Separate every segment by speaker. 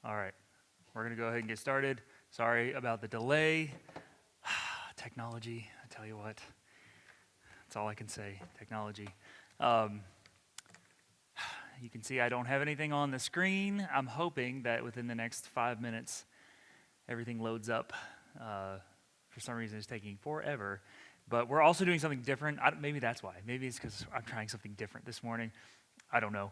Speaker 1: All right, we're going to go ahead and get started. Sorry about the delay. Technology, I tell you what, that's all I can say, technology. You can see I don't have anything on the screen. I'm hoping that within the next 5 minutes, everything loads up. For some reason, it's taking forever. But we're also doing something different. Maybe that's why. Maybe it's because I'm trying something different this morning. I don't know.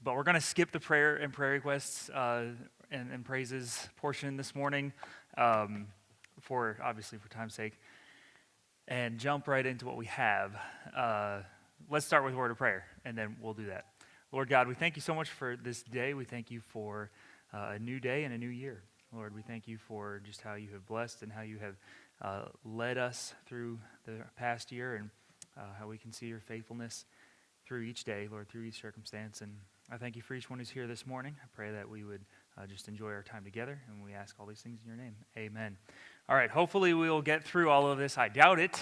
Speaker 1: But we're going to skip the prayer and prayer requests and praises portion this morning, obviously for time's sake, and jump right into what we have. Let's start with a word of prayer, and then we'll do that. Lord God, we thank you so much for this day. We thank you for a new day and a new year. Lord, we thank you for just how you have blessed and how you have led us through the past year, and how we can see your faithfulness through each day, Lord, through each circumstance. And I thank you for each one who's here this morning. I pray that we would just enjoy our time together, and we ask all these things in your name. Amen. All right, hopefully we will get through all of this. I doubt it,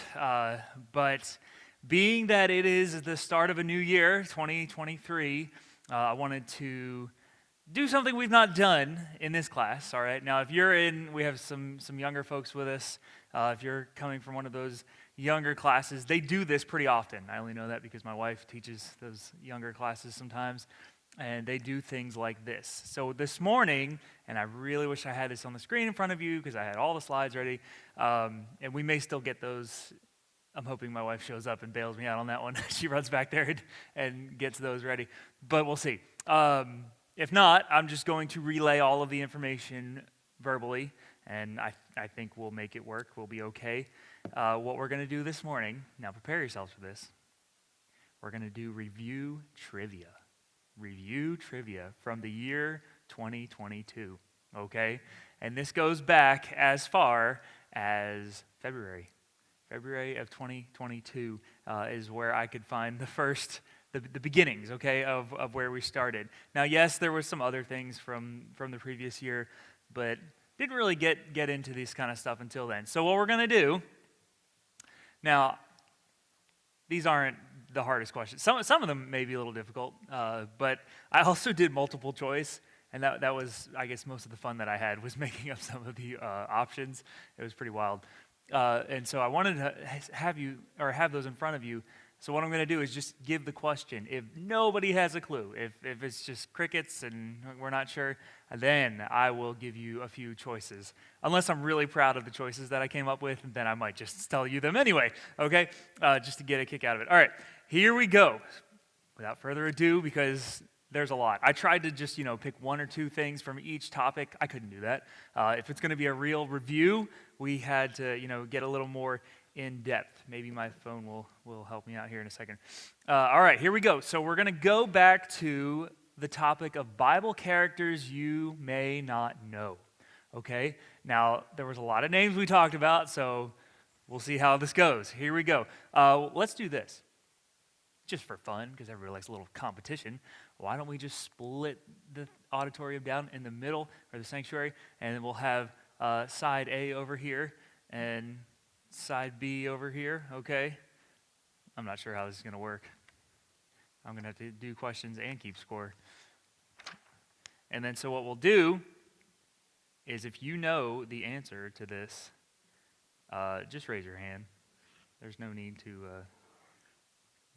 Speaker 1: but being that it is the start of a new year, 2023, I wanted to do something we've not done in this class, all right? Now, if you're we have some younger folks with us. If you're coming from one of those younger classes, they do this pretty often. I only know that because my wife teaches those younger classes sometimes, and they do things like this. So this morning, and I really wish I had this on the screen in front of you because I had all the slides ready, and we may still get those. I'm hoping my wife shows up and bails me out on that one. She runs back there and gets those ready, but we'll see. If not, I'm just going to relay all of the information verbally, and I think we'll make it work. We'll be okay. What we're going to do this morning, now prepare yourselves for this. We're going to do review trivia. Review trivia from the year 2022, okay? And this goes back as far as February. February of 2022 is where I could find the beginnings, okay, of where we started. Now, yes, there were some other things from the previous year, but didn't really get into this kind of stuff until then. So what we're going to do, now, these aren't the hardest questions. Some of them may be a little difficult, but I also did multiple choice, and that was, I guess, most of the fun that I had was making up some of the options. It was pretty wild. And so I wanted to have those in front of you. So what I'm going to do is just give the question. If nobody has a clue, if it's just crickets and we're not sure, then I will give you a few choices. Unless I'm really proud of the choices that I came up with, then I might just tell you them anyway, okay? Just to get a kick out of it. All right, here we go. Without further ado, because there's a lot. I tried to just, pick one or two things from each topic. I couldn't do that. If it's going to be a real review, we had to, get a little more in depth. Maybe my phone will help me out here in a second. All right, here we go. So we're going to go back to the topic of Bible characters you may not know. Okay? Now, there was a lot of names we talked about, so we'll see how this goes. Here we go. Let's do this. Just for fun, because everybody likes a little competition. Why don't we just split the auditorium down in the middle, or the sanctuary, and then we'll have side A over here, and side B over here, okay? I'm not sure how this is going to work. I'm going to have to do questions and keep score. And then so what we'll do is if you know the answer to this, just raise your hand. There's no need to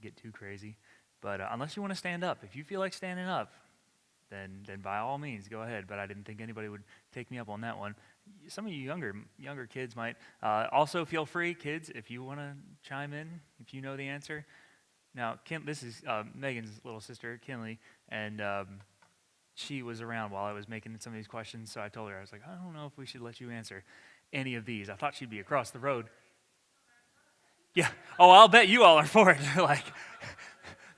Speaker 1: get too crazy. But unless you want to stand up, if you feel like standing up, then by all means, go ahead. But I didn't think anybody would take me up on that one. Some of you younger kids might. Also, feel free, kids, if you want to chime in, if you know the answer. Now, this is Megan's little sister, Kinley, and she was around while I was making some of these questions, so I told her, I was like, I don't know if we should let you answer any of these. I thought she'd be across the road. Yeah. Oh, I'll bet you all are for it. Like,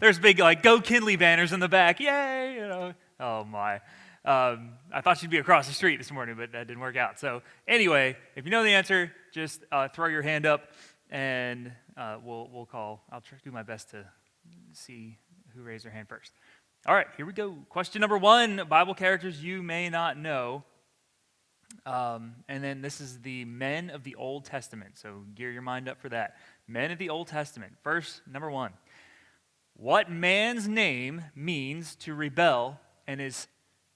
Speaker 1: there's big, Go Kinley banners in the back. Yay! Oh, my. I thought she'd be across the street this morning, but that didn't work out. So anyway, if you know the answer, just throw your hand up, and we'll call. I'll try to do my best to see who raised their hand first. All right, here we go. Question number 1, Bible characters you may not know. And then this is the men of the Old Testament. So gear your mind up for that. Men of the Old Testament. Verse number 1. What man's name means to rebel and is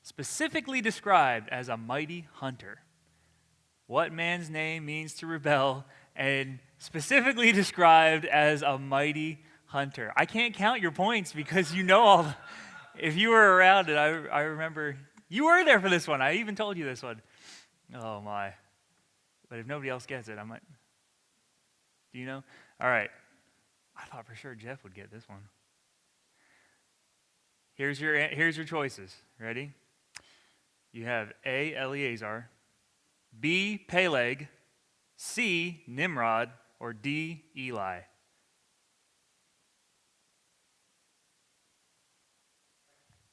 Speaker 1: specifically described as a mighty hunter? What man's name means to rebel and specifically described as a mighty hunter? I can't count your points because you know all. If you were around it, I remember you were there for this one. I even told you this one. Oh my. But if nobody else gets it, I might. Do you know? All right. I thought for sure Jeff would get this one. Here's your choices. Ready? You have A, Eleazar, B, Peleg, C, Nimrod, or D, Eli.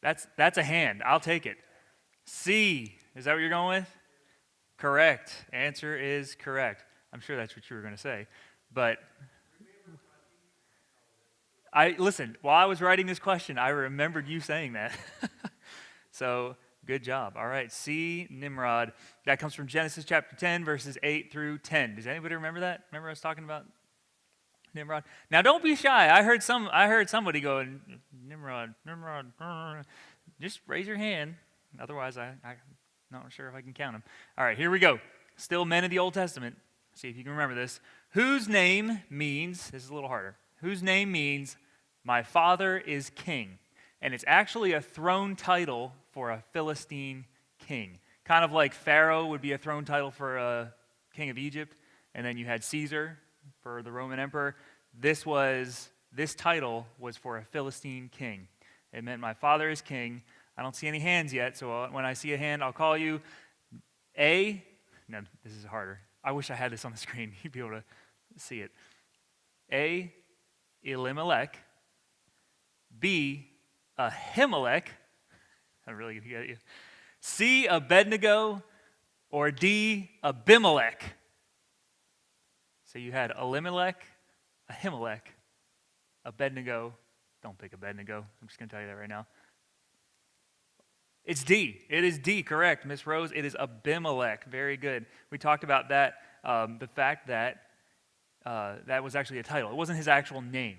Speaker 1: That's a hand. I'll take it. C, is that what you're going with? Correct. Answer is correct. I'm sure that's what you were going to say. But listen, while I was writing this question, I remembered you saying that. So, good job. All right, C, Nimrod. That comes from Genesis chapter 10, verses 8 through 10. Does anybody remember that? Remember I was talking about Nimrod? Now, don't be shy. I heard somebody going, Nimrod. Just raise your hand. Otherwise, I'm not sure if I can count them. All right, here we go. Still men of the Old Testament. See if you can remember this. Whose name means, this is a little harder, whose name means, my father is king. And it's actually a throne title for a Philistine king. Kind of like Pharaoh would be a throne title for a king of Egypt. And then you had Caesar for the Roman emperor. This title was for a Philistine king. It meant my father is king. I don't see any hands yet, so when I see a hand, I'll call you. A, no, this is harder. I wish I had this on the screen. You'd be able to see it. A, Elimelech. B, Ahimelech. I'm really going to get you. C, Abednego. Or D, Abimelech. So you had Elimelech, Ahimelech, Abednego. Don't pick Abednego. I'm just going to tell you that right now. It's D. It is D, correct, Miss Rose. It is Abimelech. Very good. We talked about that, the fact that that was actually a title. It wasn't his actual name,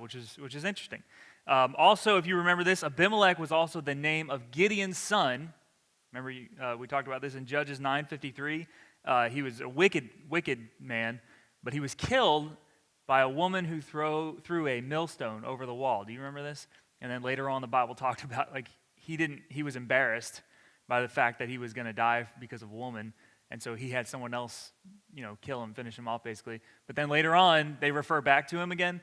Speaker 1: which is interesting. Also, if you remember this, Abimelech was also the name of Gideon's son. Remember, we talked about this in Judges 9:53. He was a wicked man, but he was killed by a woman who threw a millstone over the wall. Do you remember this? And then later on, the Bible talked about he was embarrassed by the fact that he was going to die because of a woman, and so he had someone else, kill him, finish him off, basically. But then later on, they refer back to him again,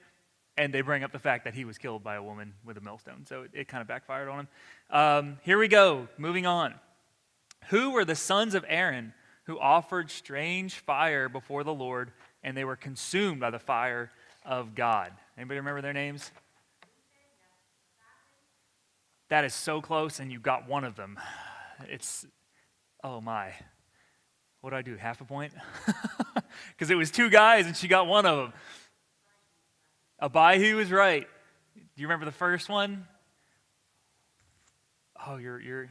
Speaker 1: and they bring up the fact that he was killed by a woman with a millstone. So it kind of backfired on him. Here we go. Moving on. Who were the sons of Aaron who offered strange fire before the Lord, and they were consumed by the fire of God? Anybody remember their names? That is so close, and you got one of them. Oh my. What do I do, half a point? Because it was two guys, and she got one of them. Abihu was right. Do you remember the first one? Oh, you're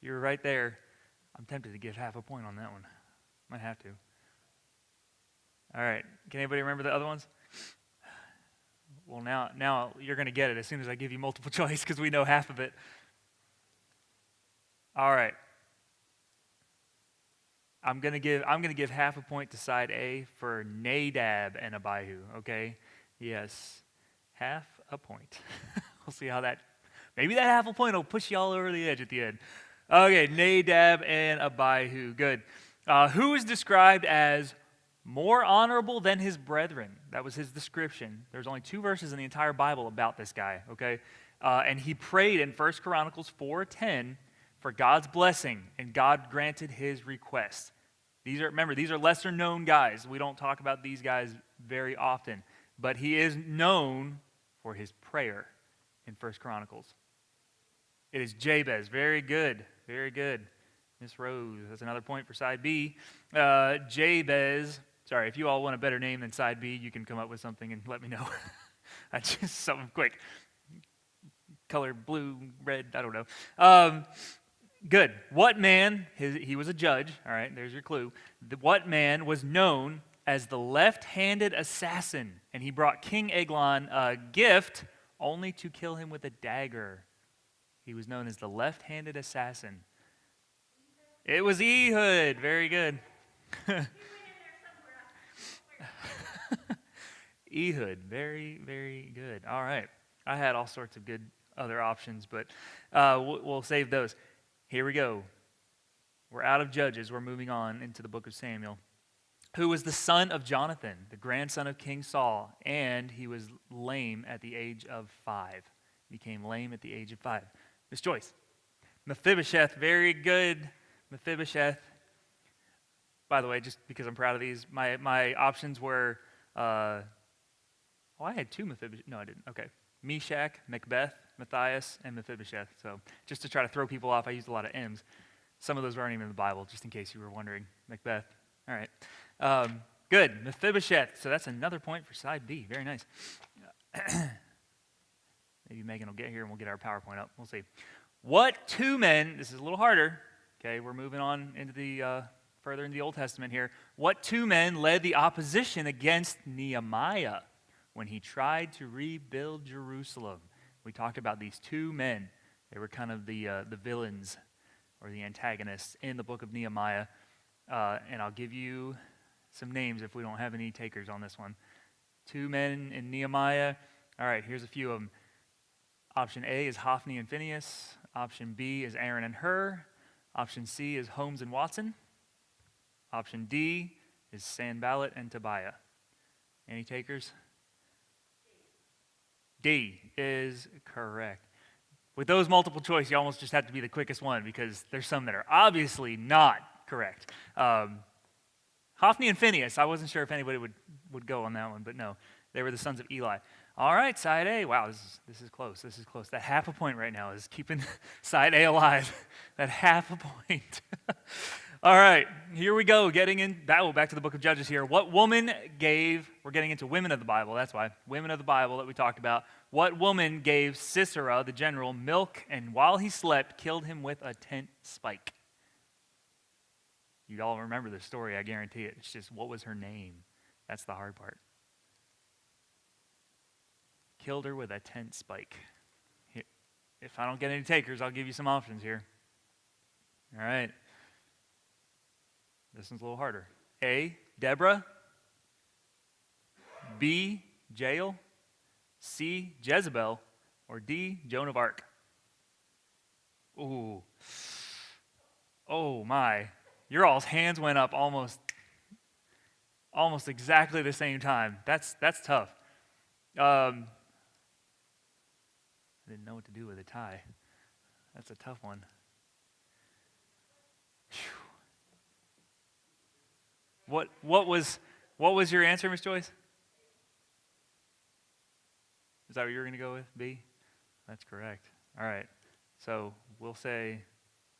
Speaker 1: right there. I'm tempted to give half a point on that one. Might have to. All right. Can anybody remember the other ones? Well, now you're going to get it as soon as I give you multiple choice because we know half of it. All right. I'm going to give half a point to side A for Nadab and Abihu, okay? Yes. Half a point. We'll see how maybe that half a point will push you all over the edge at the end. Okay, Nadab and Abihu. Good. Who is described as more honorable than his brethren? That was his description. There's only 2 verses in the entire Bible about this guy, okay? And he prayed in 1 Chronicles 4:10 for God's blessing, and God granted his request. These are lesser known guys. We don't talk about these guys very often, but he is known for his prayer in 1 Chronicles. It is Jabez. Very good. Very good. Miss Rose, that's another point for side B. Jabez. Sorry, if you all want a better name than side B, you can come up with something and let me know. Just something quick. Color blue, red, I don't know. Good. What man, he was a judge, all right, there's your clue. What man was known as the left-handed assassin, and he brought King Eglon a gift only to kill him with a dagger. He was known as the left-handed assassin. It was Ehud. Very good. Ehud. Very, very good. All right. I had all sorts of good other options, but we'll save those. Here we go. We're out of Judges. We're moving on into the book of Samuel. Who was the son of Jonathan, the grandson of King Saul, and he was lame at the age of 5. Became lame at the age of 5. Miss Joyce. Mephibosheth. Very good. Mephibosheth. By the way, just because I'm proud of these, my options were, I had 2 Mephibosheth. No, I didn't. Okay. Meshach, Macbeth, Matthias, and Mephibosheth. So just to try to throw people off, I used a lot of M's. Some of those aren't even in the Bible, just in case you were wondering. Macbeth. All right. Good. Mephibosheth. So that's another point for side B. Very nice. Maybe Megan will get here and we'll get our PowerPoint up. We'll see. What 2 men, this is a little harder. Okay, we're moving on into the further in the Old Testament here. What 2 men led the opposition against Nehemiah when he tried to rebuild Jerusalem? We talked about these 2 men. They were kind of the villains or the antagonists in the book of Nehemiah. And I'll give you some names if we don't have any takers on this one. 2 men in Nehemiah. All right, here's a few of them. Option A is Hophni and Phinehas. Option B is Aaron and Hur. Option C is Holmes and Watson. Option D is Sanballat and Tobiah. Any takers? D is correct. With those multiple choice, you almost just have to be the quickest one because there's some that are obviously not correct. Hophni and Phinehas, I wasn't sure if anybody would go on that one, but no, they were the sons of Eli. All right, side A. Wow, this is close. This is close. That half a point right now is keeping side A alive. That half a point. All right, here we go. Back to the book of Judges here. What woman we're getting into women of the Bible, that's why, women of the Bible that we talked about. What woman gave Sisera, the general, milk and while he slept, killed him with a tent spike? You all remember this story, I guarantee it. It's just, what was her name? That's the hard part. Killed her with a tent spike. If I don't get any takers, I'll give you some options here. All right. This one's a little harder. A, Deborah. B, Jael. C, Jezebel. Or D, Joan of Arc. Ooh. Oh my. Your all's hands went up almost exactly the same time. That's tough. I didn't know what to do with a tie. That's a tough one. Whew. What was your answer, Miss Joyce? Is that what you were going to go with? B? That's correct. All right. So we'll say,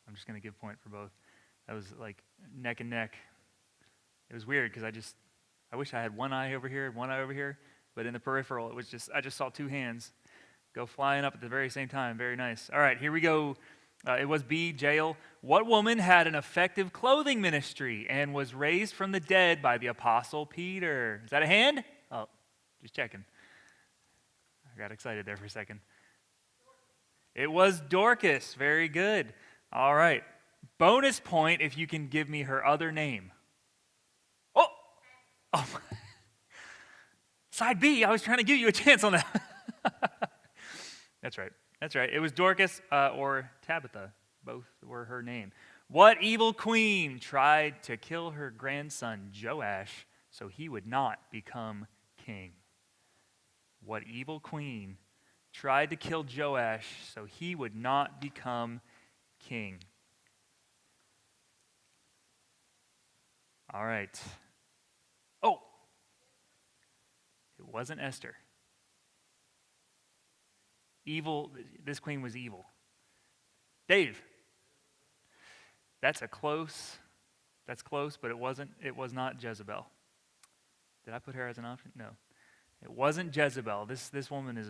Speaker 1: I'm just going to give point for both. That was like neck and neck. It was weird because I wish I had one eye over here, one eye over here, but in the peripheral, I just saw 2 hands go flying up at the very same time. Very nice. All right, here we go. It was B, Jael. What woman had an effective clothing ministry and was raised from the dead by the apostle Peter? Is that a hand? Oh, just checking. I got excited there for a second. It was Dorcas. Very good. All right. Bonus point if you can give me her other name. Oh. Side B, I was trying to give you a chance on that. That's right. It was Dorcas or Tabitha. Both were her name. What evil queen tried to kill her grandson Joash so he would not become king? What evil queen tried to kill Joash so he would not become king? All right. Oh, it wasn't Esther. Evil, this queen was evil. Dave. That's close, but it was not Jezebel. Did I put her as an option? No. It wasn't Jezebel. This woman is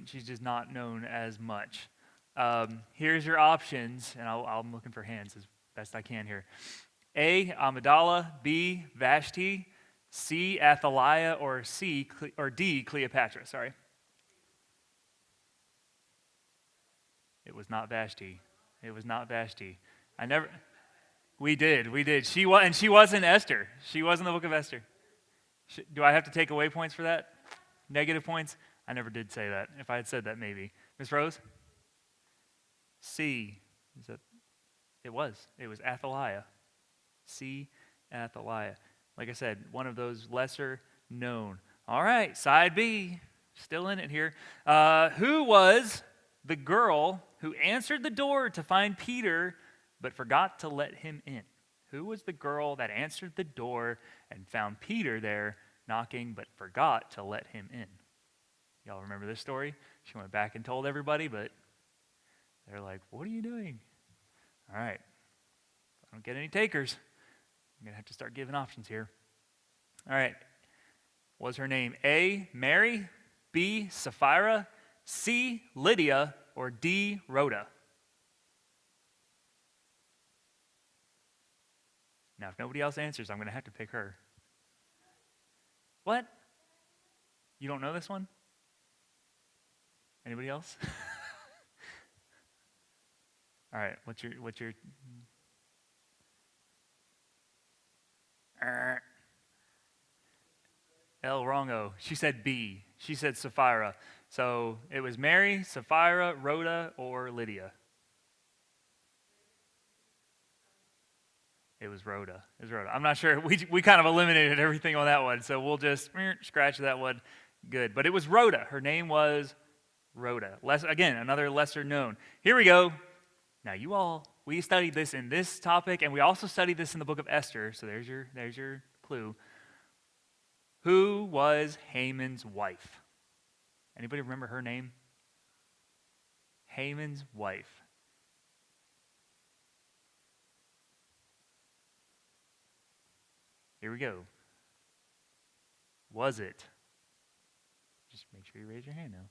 Speaker 1: she's just not known as much. Here's your options, and I'm looking for hands as best I can here. A, Amidala. B, Vashti. C, Athaliah. Or D, Cleopatra. Sorry. It was not Vashti. It was not Vashti. I never. We did. She was, and she wasn't Esther. She was in the book of Esther. Do I have to take away points for that? Negative points? I never did say that. If I had said that, maybe. Miss Rose? C. Is that? It was. It was Athaliah. C. Athaliah. Like I said, one of those lesser known. All right, side B. Still in it here. Who was the girl who answered the door to find Peter but forgot to let him in? Who was the girl that answered the door and found Peter there knocking but forgot to let him in? Y'all remember this story? She went back and told everybody, but they're like, what are you doing? All right. If I don't get any takers, I'm going to have to start giving options here. All right. Was her name A, Mary, B, Sapphira, C, Lydia, or D, Rhoda? Now, if nobody else answers, I'm going to have to pick her. What? You don't know this one? Anybody else? All right, what's your El Rongo. She said B. She said Sapphira. So it was Mary, Sapphira, Rhoda, or Lydia. It was Rhoda. I'm not sure. We kind of eliminated everything on that one, so we'll just scratch that one. Good. But it was Rhoda. Her name was Rhoda. Again, another lesser known. Here we go. Now we studied this in this topic, and we also studied this in the book of Esther, so there's your clue. Who was Haman's wife? Anybody remember her name? Haman's wife. Here we go. Was it? Just make sure you raise your hand now.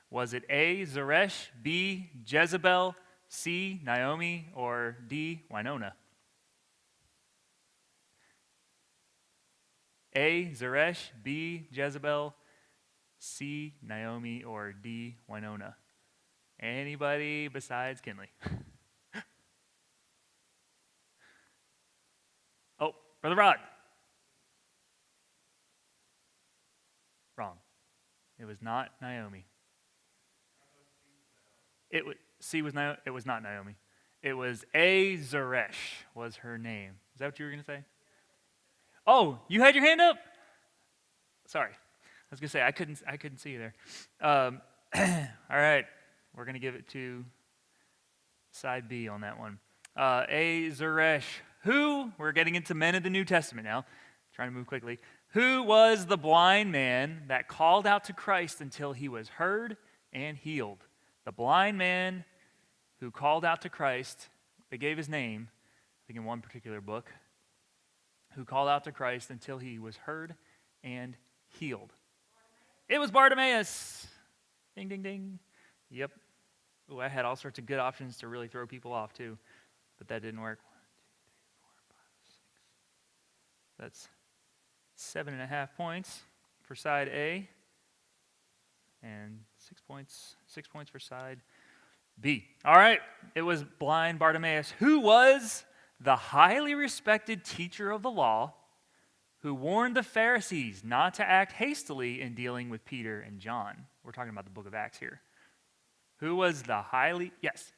Speaker 1: Was it A, Zeresh, B, Jezebel, C, Naomi, or D, Winona? A, Zeresh, B, Jezebel, C, Naomi, or D, Winona? Anybody besides Kinley? Oh, Brother Rod. Wrong. It was not Naomi. It was not Naomi. It was A, Zeresh was her name. Is that what you were going to say? Oh, you had your hand up? Sorry. I was going to say, I couldn't see you there. All right. We're going to give it to side B on that one. A, Zeresh. Who, we're getting into men of the New Testament now. Trying to move quickly. Who was the blind man that called out to Christ until he was heard and healed? The blind man who called out to Christ, they gave his name, I think in one particular book, who called out to Christ until he was heard and healed. It was Bartimaeus. Ding, ding, ding. Yep. Ooh, I had all sorts of good options to really throw people off too, but that didn't work. 1, 2, 3, 4, 5, 6. That's 7.5 points for side A, and 6 points for side B. All right, it was blind Bartimaeus, who was the highly respected teacher of the law, who warned the Pharisees not to act hastily in dealing with Peter and John. We're talking about the book of Acts here. Who was the yes.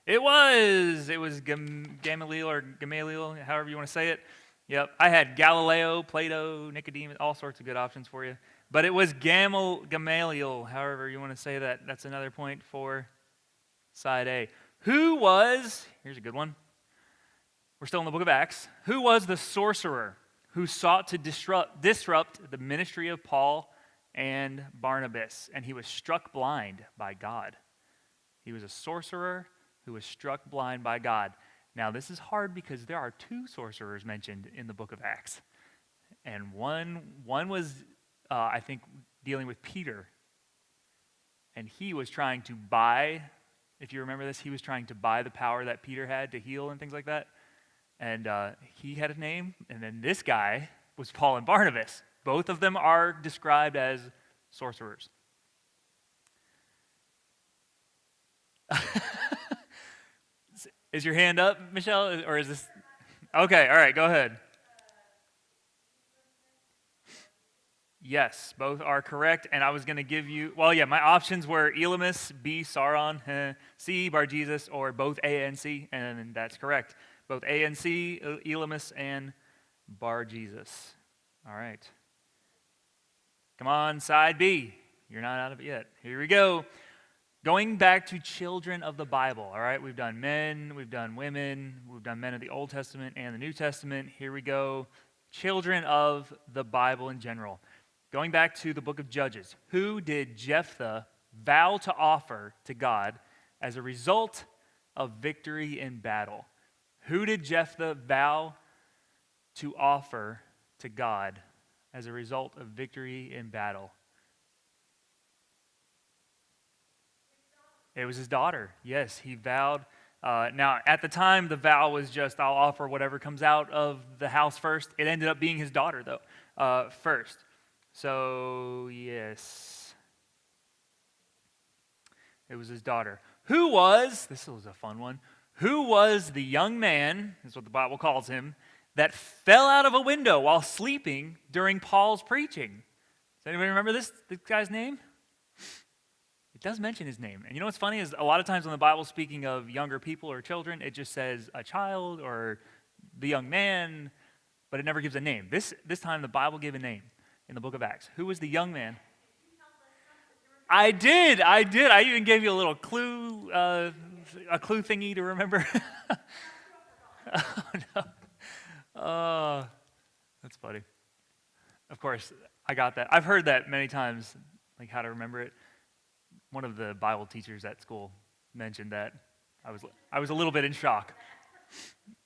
Speaker 1: It was Gamaliel, however you want to say it. Yep, I had Galileo, Plato, Nicodemus, all sorts of good options for you. But it was Gamaliel, however you want to say that. That's another point for side A. Here's a good one. We're still in the book of Acts. Who was the sorcerer who sought to disrupt the ministry of Paul and Barnabas? And he was struck blind by God. He was a sorcerer who was struck blind by God. Now, this is hard because there are 2 sorcerers mentioned in the book of Acts. And one was, I think, dealing with Peter. And he was trying to buy, if you remember this, he was trying to buy the power that Peter had to heal and things like that. And he had a name. And then this guy was Paul and Barnabas. Both of them are described as sorcerers. Is your hand up, Michelle, or is this? Okay, all right, go ahead. Yes, both are correct, and I was going to give you, well, yeah, my options were Elamus, B, Sauron, C, Bar-Jesus, or both A and C, and that's correct. Both A and C, Elamus and Bar-Jesus. All right. Come on, side B. You're not out of it yet. Here we go. Going back to children of the Bible, all right? We've done men, we've done women, we've done men of the Old Testament and the New Testament. Here we go. Children of the Bible in general. Going back to the book of Judges, who did Jephthah vow to offer to God as a result of victory in battle? Who did Jephthah vow to offer to God as a result of victory in battle? It was his daughter. Yes, he vowed. Now, at the time, the vow was just, I'll offer whatever comes out of the house first. It ended up being his daughter, though, first. So, yes, it was his daughter. This was a fun one, who was the young man, is what the Bible calls him, that fell out of a window while sleeping during Paul's preaching? Does anybody remember this guy's name? It does mention his name. And you know what's funny is a lot of times when the Bible's speaking of younger people or children, it just says a child or the young man, but it never gives a name. This time the Bible gave a name in the book of Acts. Who was the young man? I did. I even gave you a little clue, a clue thingy to remember. Oh, no. Oh, that's funny. Of course, I got that. I've heard that many times, like how to remember it. One of the Bible teachers at school mentioned that. I was a little bit in shock.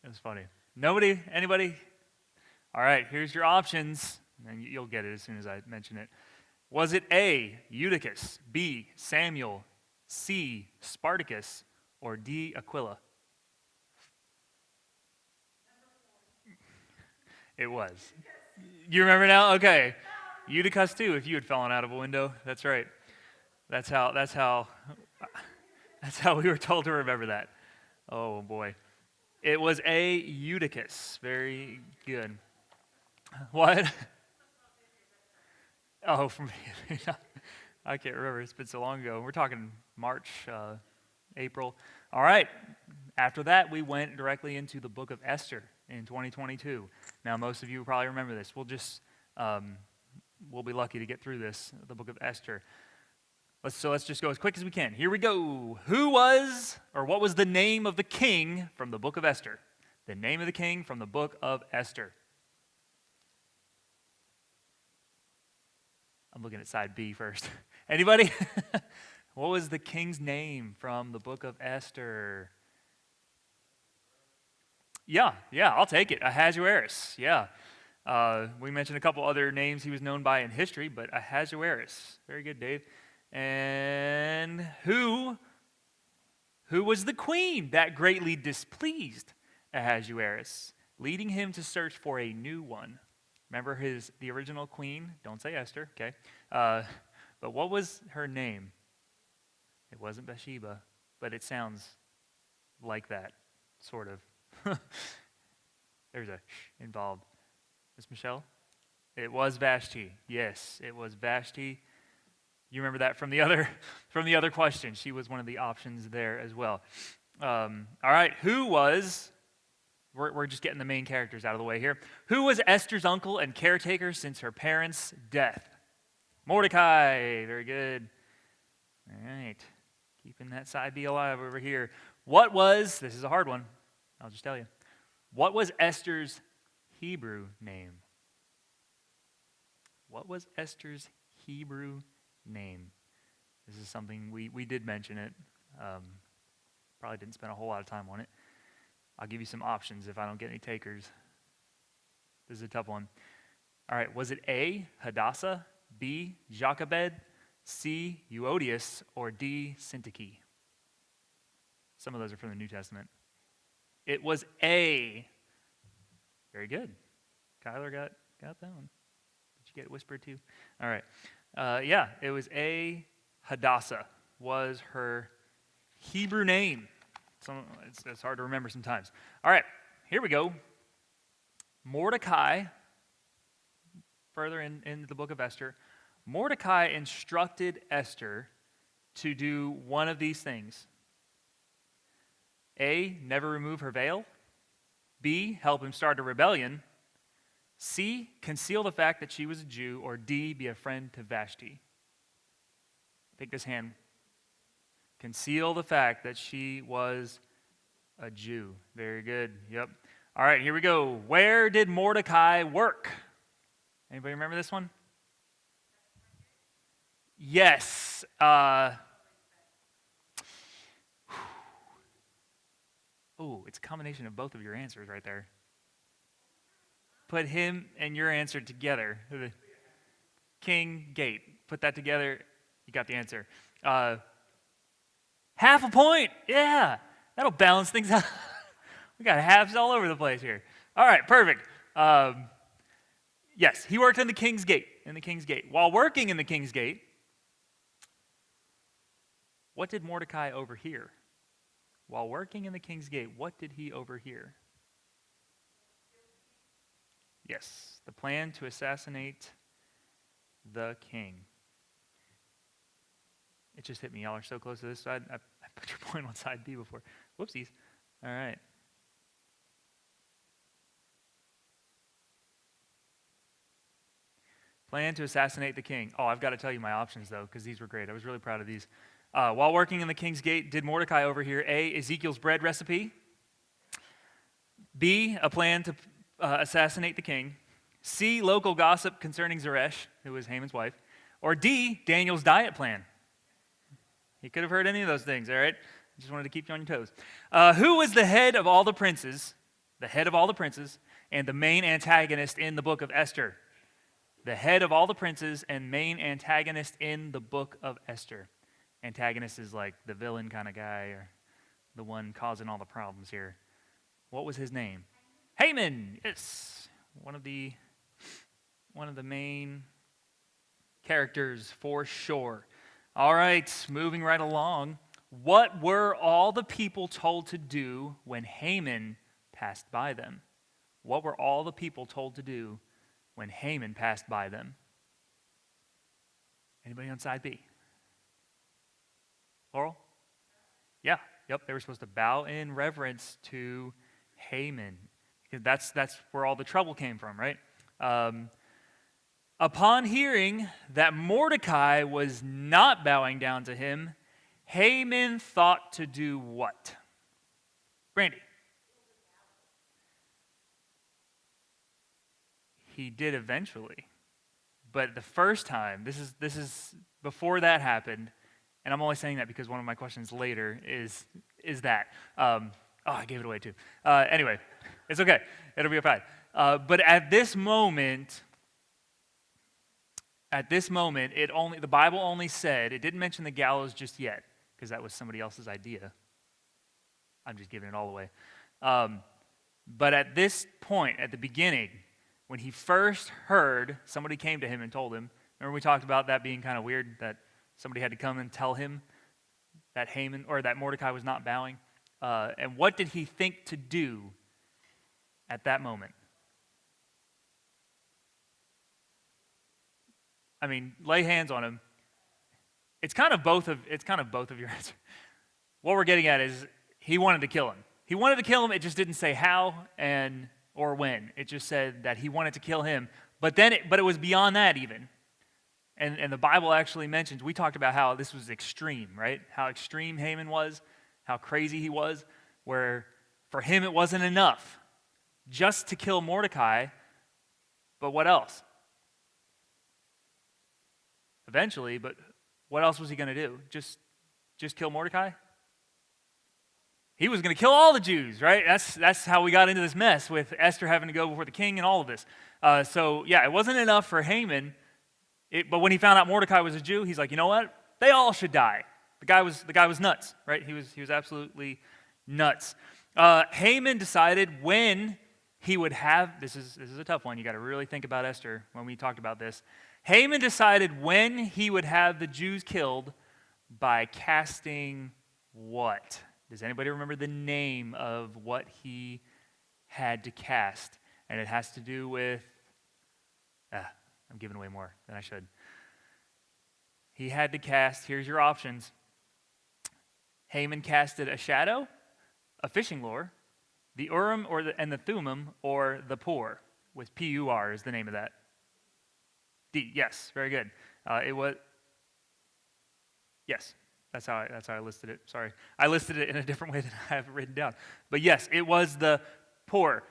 Speaker 1: It was funny. Nobody? Anybody? All right, here's your options, and you'll get it as soon as I mention it. Was it A, Eutychus, B, Samuel, C, Spartacus, or D, Aquila? It was. You remember now? Okay. Eutychus too, if you had fallen out of a window. That's right. That's how we were told to remember that. Oh boy. It was A, Eutychus. Very good. What? Oh, from I can't remember. It's been so long ago. We're talking March, April. All right. After that, we went directly into the book of Esther in 2022. Now, most of you probably remember this. We'll be lucky to get through this, the book of Esther. Let's just go as quick as we can. Here we go. What was the name of the king from the book of Esther? The name of the king from the book of Esther. I'm looking at side B first. Anybody? What was the king's name from the book of Esther? Yeah, I'll take it. Ahasuerus, yeah. We mentioned a couple other names he was known by in history, but Ahasuerus. Very good, Dave. And who was the queen that greatly displeased Ahasuerus, leading him to search for a new one? Remember the original queen? Don't say Esther, okay? But what was her name? It wasn't Bathsheba, but it sounds like that, sort of. There's a involved. Miss Michelle? It was Vashti. Yes, it was Vashti. You remember that from the other question. She was one of the options there as well. All right, we're just getting the main characters out of the way here. Who was Esther's uncle and caretaker since her parents' death? Mordecai. Very good. All right. Keeping that side B alive over here. This is a hard one. I'll just tell you. What was Esther's Hebrew name? What was Esther's Hebrew name? This is something we did mention it. Probably didn't spend a whole lot of time on it. I'll give you some options if I don't get any takers. This is a tough one. All right, was it A, Hadassah, B, Jochebed, C, Euodias, or D, Syntyche? Some of those are from the New Testament. It was A. Very good. Kyler got that one. Did you get it whispered too? All right. It was A, Hadassah was her Hebrew name. It's hard to remember sometimes. All right, here we go. Mordecai, further in the book of Esther, Mordecai instructed Esther to do one of these things. A, never remove her veil. B, help him start a rebellion. C, conceal the fact that she was a Jew. Or D, be a friend to Vashti. Take this hand. Conceal the fact that she was a Jew. Very good. Yep. All right, here we go. Where did Mordecai work? Anybody remember this one? Yes. It's a combination of both of your answers right there. Put him and your answer together. The King Gate. Put that together. You got the answer. Half a point. Yeah. That'll balance things out. We got halves all over the place here. All right, perfect. Yes, he worked in the King's Gate. In the King's Gate. While working in the King's Gate, what did Mordecai overhear? While working in the King's Gate, what did he overhear? Yes, the plan to assassinate the king. It just hit me. Y'all are so close to this side. I put your point on side B before. Whoopsies. All right. Plan to assassinate the king. Oh, I've got to tell you my options, though, because these were great. I was really proud of these. While working in the King's Gate, did Mordecai overhear A, Ezekiel's bread recipe? B, a plan to assassinate the king? C, local gossip concerning Zeresh, who was Haman's wife? Or D, Daniel's diet plan? You could have heard any of those things, all right? I just wanted to keep you on your toes. Who was the head of all the princes, and the main antagonist in the book of Esther? The head of all the princes and main antagonist in the book of Esther. Antagonist is like the villain kind of guy, or the one causing all the problems here. What was his name? Haman. Yes, one of the main characters for sure. All right, moving right along. What were all the people told to do when Haman passed by them? What were all the people told to do when Haman passed by them? Anybody on side B? Laurel? Yeah, yep, they were supposed to bow in reverence to Haman. Because that's where all the trouble came from, right? Upon hearing that Mordecai was not bowing down to him, Haman thought to do what? Brandy. He did eventually. But the first time, this is before that happened, and I'm only saying that because one of my questions later is that. I gave it away too. Anyway, it's okay. It'll be fine. But at this moment, the Bible only said, it didn't mention the gallows just yet, because that was somebody else's idea. I'm just giving it all away. But at this point, at the beginning, when he first heard, somebody came to him and told him. Remember we talked about that being kind of weird, that somebody had to come and tell him that Haman, or that Mordecai was not bowing. And what did he think to do at that moment? I mean, lay hands on him. It's kind of both of your answers. What we're getting at is he wanted to kill him. He wanted to kill him. It just didn't say how or when. It just said that he wanted to kill him. But it was beyond that even. And the Bible actually mentions, we talked about how this was extreme, right? How extreme Haman was, how crazy he was, where for him it wasn't enough just to kill Mordecai, but what else? Eventually, but what else was he going to do? Just kill Mordecai? He was going to kill all the Jews, right? That's how we got into this mess with Esther having to go before the king and all of this. It wasn't enough for Haman. But when he found out Mordecai was a Jew, he's like, you know what? They all should die. The guy was nuts, right? He was absolutely nuts. Haman decided when he would have. This is a tough one. You got to really think about Esther when we talked about this. Haman decided when he would have the Jews killed by casting what? Does anybody remember the name of what he had to cast? And it has to do with, I'm giving away more than I should. He had to cast, here's your options. Haman casted a shadow, a fishing lure, the Urim and the Thummim, or the Pur, with P-U-R is the name of that. D, yes, very good. It was, yes, that's how I listed it. Sorry, I listed it in a different way than I have it written down. But yes, it was the Pur,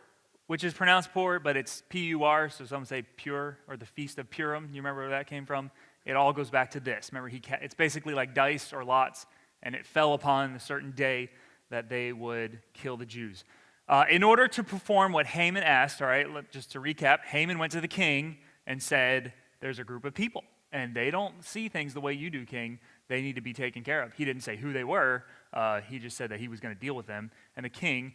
Speaker 1: which is pronounced Pur, but it's P-U-R, so some say pure, or the Feast of Purim. You remember where that came from? It all goes back to this. Remember, it's basically like dice or lots, and it fell upon a certain day that they would kill the Jews. In order to perform what Haman asked, all right, just to recap, Haman went to the king and said, there's a group of people, and they don't see things the way you do, king. They need to be taken care of. He didn't say who they were. He just said that he was going to deal with them, and the king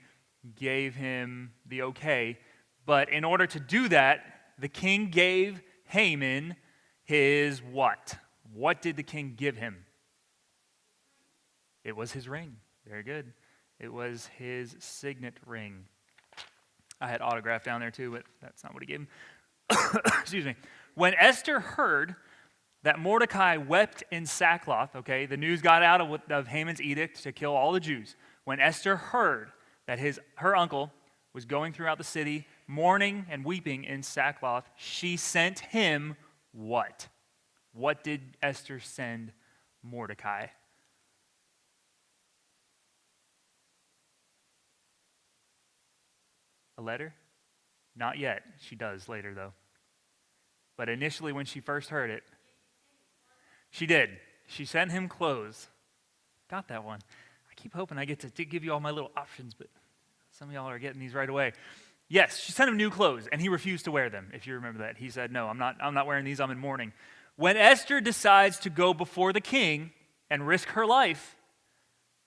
Speaker 1: gave him the okay. But in order to do that, the king gave Haman his what? What did the king give him? It was his ring. Very good. It was his signet ring. I had autograph down there too, but that's not what he gave him. Excuse me. When Esther heard that Mordecai wept in sackcloth, okay, the news got out of Haman's edict to kill all the Jews. When Esther heard that her uncle was going throughout the city, mourning and weeping in sackcloth, she sent him what? What did Esther send Mordecai? A letter? Not yet. She does later, though. But initially, when she first heard it, she did. She sent him clothes. Got that one. I keep hoping I get to give you all my little options, but some of y'all are getting these right away. Yes, she sent him new clothes, and he refused to wear them, if you remember that. He said, no, I'm not wearing these, I'm in mourning. When Esther decides to go before the king and risk her life,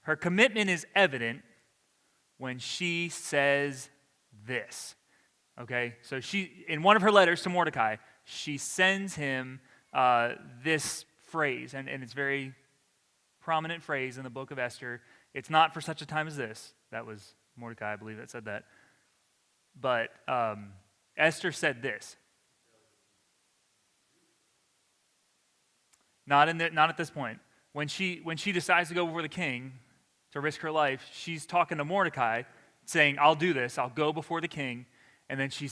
Speaker 1: her commitment is evident when she says this. Okay, so in one of her letters to Mordecai, she sends him this phrase, and it's a very prominent phrase in the book of Esther. It's not for such a time as this. That was Mordecai, I believe, that said that. But Esther said this. Not at this point. When she decides to go before the king to risk her life, she's talking to Mordecai, saying, I'll do this, I'll go before the king. And then she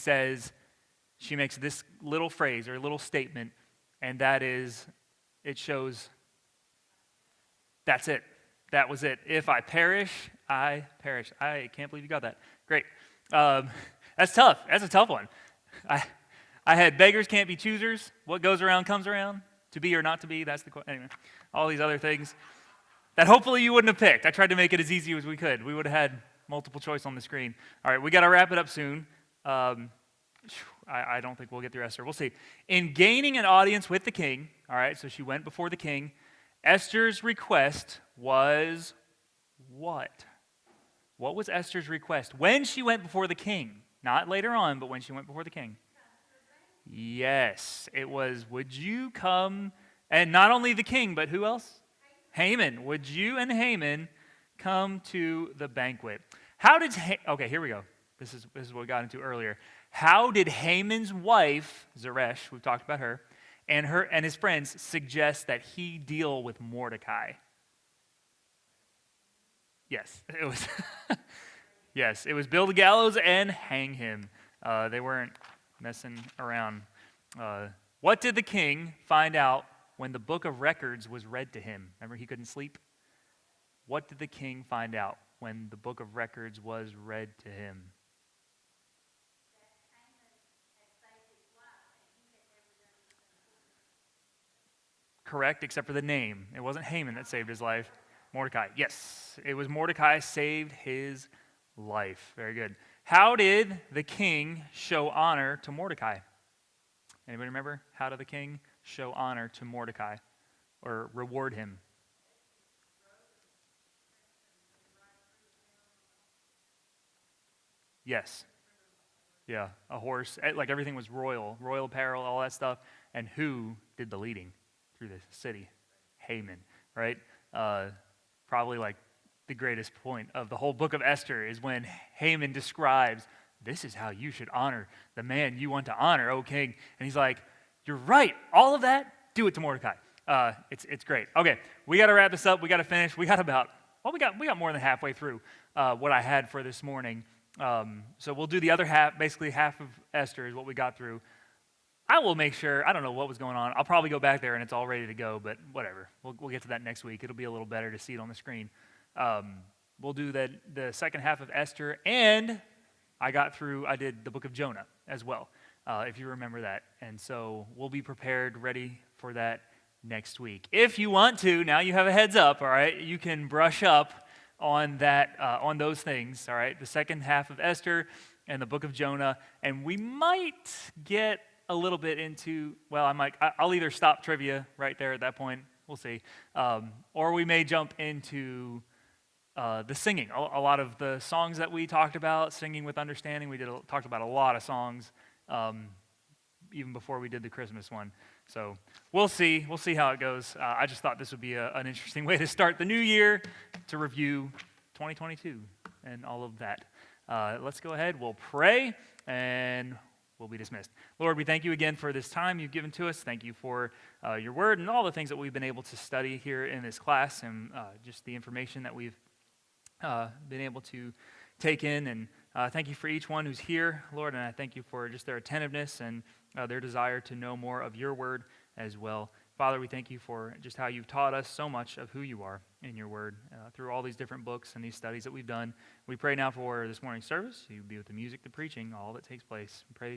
Speaker 1: makes this little phrase or little statement, and that is, it shows, that's it. That was it. If I perish, I perish. I can't believe you got that. Great. That's tough. That's a tough one. I had beggars can't be choosers. What goes around comes around. To be or not to be, that's the question. Anyway, all these other things that hopefully you wouldn't have picked. I tried to make it as easy as we could. We would have had multiple choice on the screen. All right, we got to wrap it up soon. I don't think we'll get through Esther. We'll see. In gaining an audience with the king, all right, so she went before the king. Esther's request was what? What was Esther's request when she went before the king? Not later on, but when she went before the king. Yes, it was, would you come, and not only the king, but who else? Haman. Would you and Haman come to the banquet? Okay, here we go. This is what we got into earlier. How did Haman's wife, Zeresh, we've talked about her, and his friends suggest that he deal with Mordecai? Yes, it was. Yes, it was build a gallows and hang him. They weren't messing around. What did the king find out when the book of records was read to him? Remember, he couldn't sleep? What did the king find out when the book of records was read to him? Correct, except for the name. It wasn't Haman that saved his life. Mordecai. Yes, it was Mordecai saved his life. Very good. How did the king show honor to Mordecai? Anybody remember? How did the king show honor to Mordecai or reward him? Yes. Yeah, a horse. Like everything was royal apparel, all that stuff. And who did the leading through the city? Haman, right? Probably like the greatest point of the whole book of Esther is when Haman describes, this is how you should honor the man you want to honor, O king. And he's like, you're right, all of that, do it to Mordecai. It's great. Okay, we got to wrap this up. We got to finish. We got more than halfway through what I had for this morning. So we'll do the other half, basically half of Esther is what we got through. I will make sure, I don't know what was going on. I'll probably go back there and it's all ready to go, but whatever. We'll get to that next week. It'll be a little better to see it on the screen. We'll do the second half of Esther, and I did the book of Jonah as well, if you remember that. And so we'll be prepared, ready for that next week. If you want to, now you have a heads up, all right? You can brush up on that, on those things, all right? The second half of Esther and the book of Jonah, and we might get a little bit into, I'll either stop trivia right there at that point, we'll see, or we may jump into the singing. A lot of the songs that we talked about, singing with understanding, we talked about a lot of songs, even before we did the Christmas one. So we'll see how it goes. I just thought this would be an interesting way to start the new year, to review 2022 and all of that. Let's go ahead, we'll pray, and we'll be dismissed. Lord, we thank you again for this time you've given to us. Thank you for your word and all the things that we've been able to study here in this class, and just the information that we've been able to take in. And thank you for each one who's here, Lord, and I thank you for just their attentiveness and their desire to know more of your word as well. Father, we thank you for just how you've taught us so much of who you are in your word through all these different books and these studies that we've done. We pray now for this morning's service. You be with the music, the preaching, all that takes place. We pray